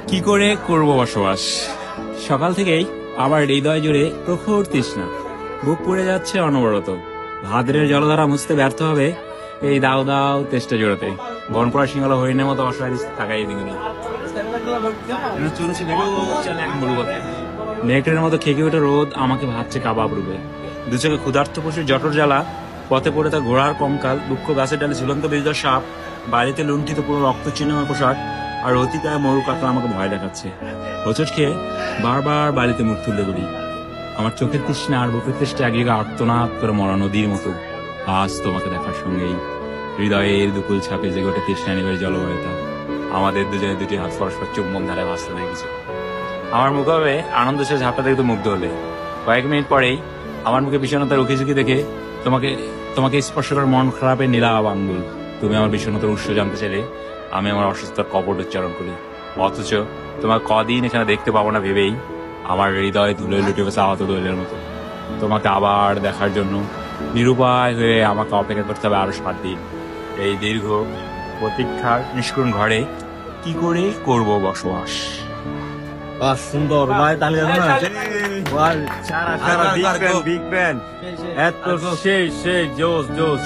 কি করে করব বসবাস? সকাল থেকেই আমার হৃদয় জুড়ে প্রখর তৃষ্ণা, বুক পুড়ে যাচ্ছে অনবরত। ভাদ্রের জলধারা মুছতে ব্যর্থ হবে এই দাও দাও তেষ্টা জোড়াতে। বনপড়া সিংহলা হরিণের মতো অসহায় থাকাই দিগুনি। নেকড়ের মতো খেকে ওঠে রোদ আমাকে ভাবছে কাবাব রূপে। দু চোখে ক্ষুধার্ত পশুর জঠর জ্বালা, পথে পড়ে তার ঘোড়ার কঙ্কাল, দুঃখ গাছের ডালে ঝুলন্ত বিজয় সাপ, বাড়িতে লুণ্ঠিত পুরো রক্ত চিহ্নময় পোশাক, আর অতিকায় মরু কাকা আমাকে ভয় দেখাচ্ছে। হোঁচট খেয়ে বারবার বাড়িতে মুখ তুলতে বলি। আমার চোখের তৃষ্ণা আর বুকের তৃষ্ণা আগে আর্তনাদ করে মরা নদীর মতো। আজ তোমাকে দেখার সঙ্গেই হৃদয়ের দুকুল ছাপে যে গোটে তৃষ্ণা নিবে জলবায়ুতা। আমাদের দুজনে দুটি হাত পরস্পর চুম্বন ধারে ভাসতে দেখেছে। আমার মুখে হবে আনন্দ সে ঝাপটা দেখতে মুগ্ধ হলে। কয়েক মিনিট পরেই আমার মুখে বিষণ্ণতার উকি ঝুঁকি দেখে তোমাকে স্পর্শ করে মন খারাপের নীলাভ আঙ্গুল। তুমি আমার বিষণ্ণতার উৎস জানতে চাইলে আমি আমার অসুস্থতার কপট উচ্চারণ করি। অথচ তোমার কদিন এখানে দেখতে পাবো না ভেবেই আমার হৃদয় ধুলে লুটে বসে আহত দৈলের মতো। তোমাকে আবার দেখার জন্য নিরুপায় হয়ে আমাকে অপেক্ষা করতে হবে আরো 7 দিন। এই দীর্ঘ প্রতীক্ষার নিষ্কুণ ঘরে কি করে করব বসবাস? সুন্দর ভাই, তাহলে বিগ ব্যান এত সেই জোস জোস।